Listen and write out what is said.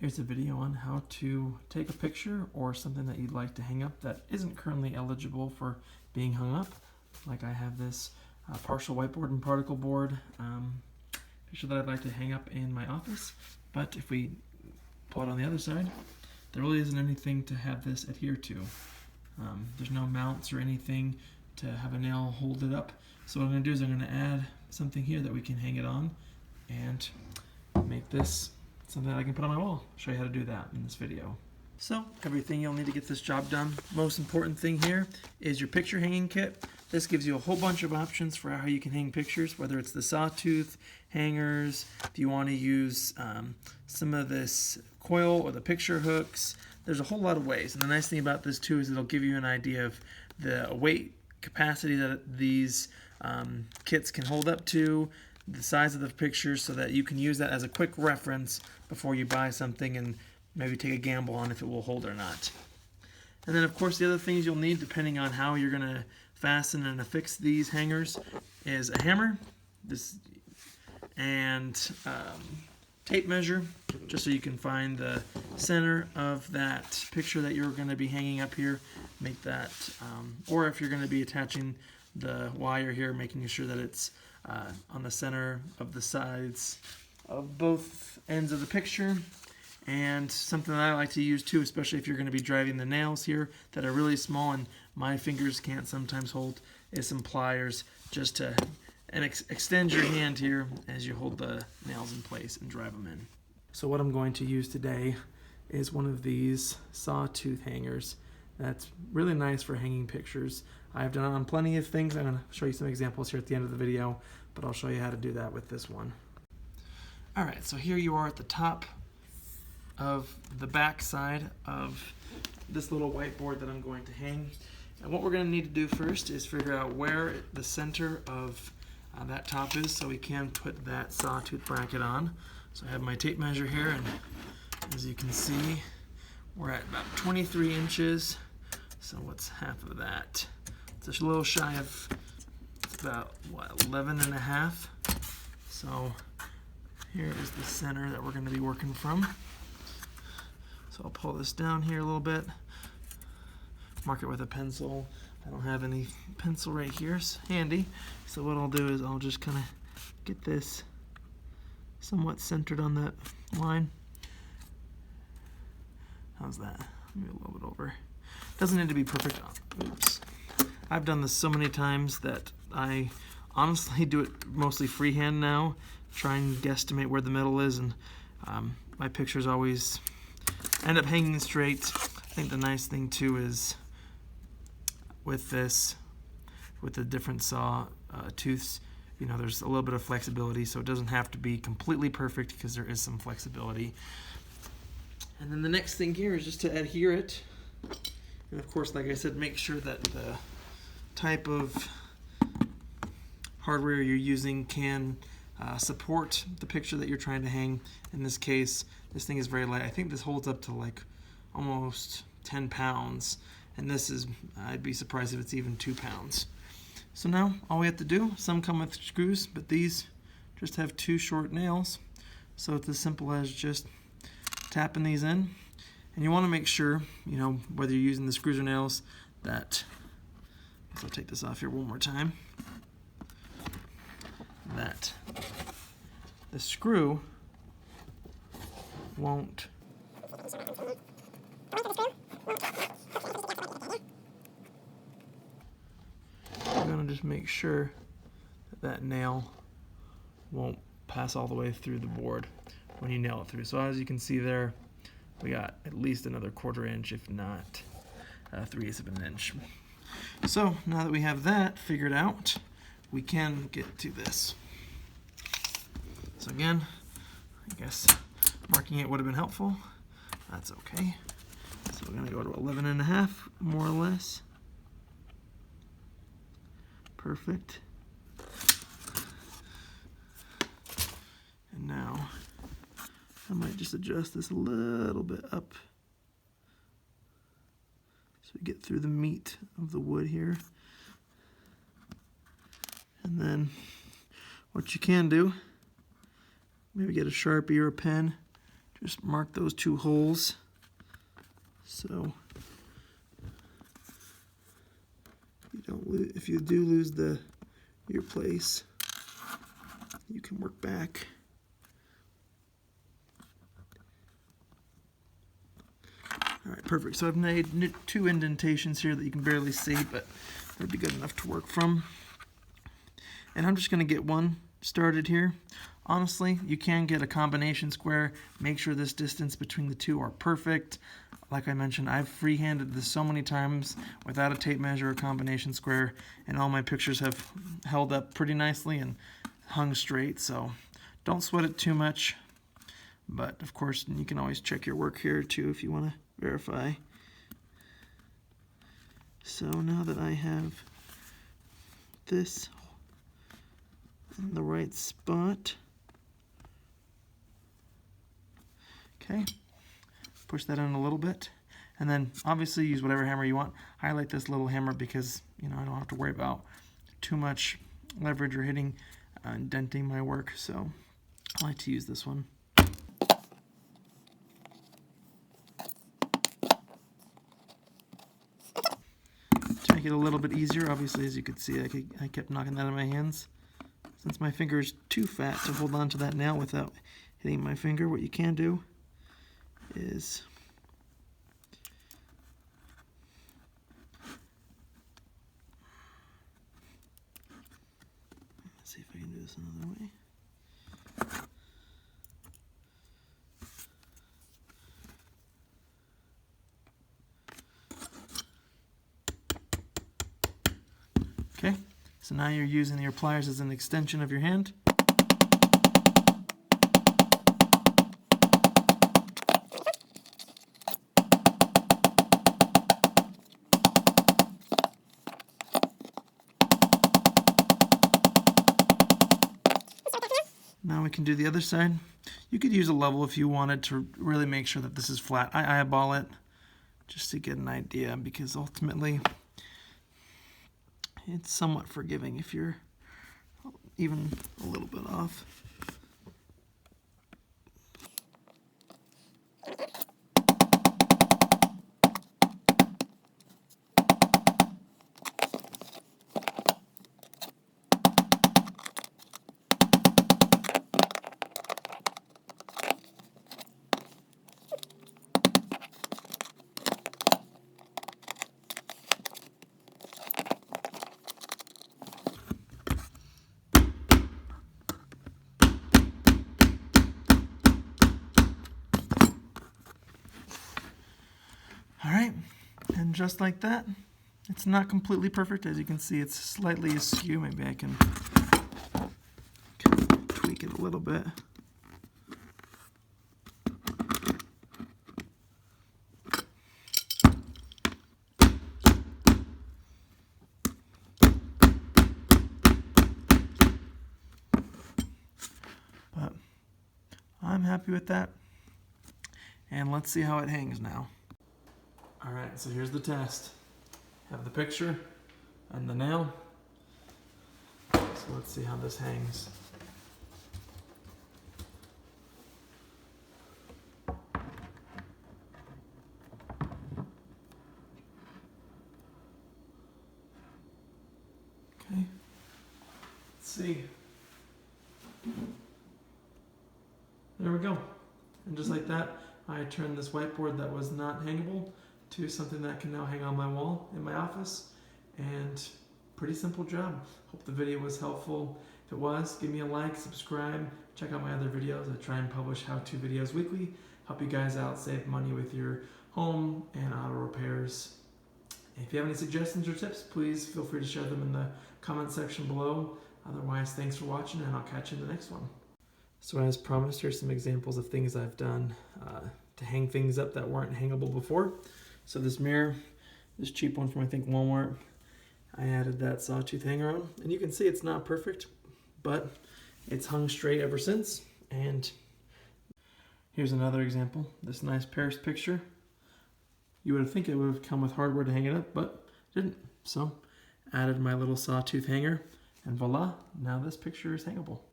Here's a video on how to take a picture or something that you'd like to hang up that isn't currently eligible for being hung up. Like I have this partial whiteboard and particle board picture that I'd like to hang up in my office. But if we pull it on the other side, there really isn't anything to have this adhere to. There's no mounts or anything to have a nail hold it up. So what I'm going to do is I'm going to add something here that we can hang it on and make this something that I can put on my wall. I'll show you how to do that in this video. So everything you'll need to get this job done. Most important thing here is your picture hanging kit. This gives you a whole bunch of options for how you can hang pictures, whether it's the Sawtooth hangers, if you want to use some of this coil or the picture hooks. There's a whole lot of ways. And the nice thing about this too is it'll give you an idea of the weight capacity that these kits can hold up to, the size of the pictures, so that you can use that as a quick reference before you buy something and maybe take a gamble on if it will hold or not. And then of course the other things you'll need, depending on how you're going to fasten and affix these hangers, is a hammer, and tape measure, just so you can find the center of that picture that you're going to be hanging up here. Make that, or if you're going to be attaching the wire here, making sure that it's on the center of the sides of both ends of the picture. And something that I like to use too, especially if you're going to be driving the nails here that are really small and my fingers can't sometimes hold, is some pliers, just to extend your hand here as you hold the nails in place and drive them in. So what I'm going to use today is one of these Sawtooth hangers. That's really nice for hanging pictures. I've done it on plenty of things. I'm going to show you some examples here at the end of the video, but I'll show you how to do that with this one. Alright, so here you are at the top of the back side of this little whiteboard that I'm going to hang. And what we're going to need to do first is figure out where the center of that top is, so we can put that Sawtooth bracket on. So I have my tape measure here, and as you can see, we're at about 23 inches. So what's half of that? It's just a little shy of, it's about, what, 11 and a half. So here is the center that we're going to be working from. So I'll pull this down here a little bit, mark it with a pencil. I don't have any pencil right here, it's handy. So what I'll do is I'll just kind of get this somewhat centered on that line. How's that? Maybe a little bit over. Doesn't need to be perfect. Oops. I've done this so many times that I honestly do it mostly freehand now, try and guesstimate where the middle is, and my pictures always end up hanging straight. I think the nice thing too is with this, with the different saw tooths, you know, there's a little bit of flexibility, so it doesn't have to be completely perfect because there is some flexibility. And then the next thing here is just to adhere it. And of course, like I said, make sure that the type of hardware you're using can support the picture that you're trying to hang. In this case, this thing is very light. I think this holds up to like almost 10 pounds. And this is, I'd be surprised if it's even 2 pounds. So now all we have to do, some come with screws, but these just have 2 short nails. So it's as simple as just tapping these in. And you want to make sure, you know, whether you're using the screws or nails, that, so I'll take this off here one more time, that the screw won't I'm going to just make sure that that nail won't pass all the way through the board when you nail it through. So as you can see there, we got at least another 1/4 inch, if not 3/8 of an inch. So now that we have that figured out, we can get to this. So again, I guess marking it would have been helpful. That's okay. So we're going to go to 11 and a half, more or less. Perfect. And now I might just adjust this a little bit up so we get through the meat of the wood here. And then what you can do, maybe get a Sharpie or a pen, just mark those 2 holes. So if you do lose your place, you can work back. All right, perfect. So I've made 2 indentations here that you can barely see, but that'd be good enough to work from. And I'm just going to get one started here. Honestly, you can get a combination square. Make sure this distance between the 2 are perfect. Like I mentioned, I've freehanded this so many times without a tape measure or combination square, and all my pictures have held up pretty nicely and hung straight, so don't sweat it too much. But of course, you can always check your work here too if you want to verify. So now that I have this in the right spot, okay, push that in a little bit, and then obviously use whatever hammer you want. I like this little hammer because, you know, I don't have to worry about too much leverage or hitting and denting my work, so I like to use this one. To make it a little bit easier, obviously, as you could see, I kept knocking that out of my hands. Since my finger is too fat to hold on to that nail without hitting my finger, what you can do is let's see if I can do this another way. Okay, so now you're using your pliers as an extension of your hand. Now we can do the other side. You could use a level if you wanted to really make sure that this is flat. I eyeball it just to get an idea, because ultimately it's somewhat forgiving if you're even a little bit off. Alright, and just like that, it's not completely perfect. As you can see, it's slightly askew. Maybe I can tweak it a little bit. But I'm happy with that. And let's see how it hangs now. Alright, so here's the test. Have the picture and the nail. So let's see how this hangs. Okay, let's see. There we go. And just like that, I turned this whiteboard that was not hangable to something that can now hang on my wall in my office. And pretty simple job. Hope the video was helpful. If it was, give me a like, subscribe, check out my other videos. I try and publish how-to videos weekly, help you guys out, save money with your home and auto repairs. If you have any suggestions or tips, please feel free to share them in the comment section below. Otherwise, thanks for watching, and I'll catch you in the next one. So as promised, here's some examples of things I've done to hang things up that weren't hangable before. So this mirror, this cheap one from I think Walmart, I added that Sawtooth Hanger on, and you can see it's not perfect, but it's hung straight ever since. And here's another example, this nice Paris picture. You would think it would have come with hardware to hang it up, but it didn't. So added my little Sawtooth Hanger, and voila, now this picture is hangable.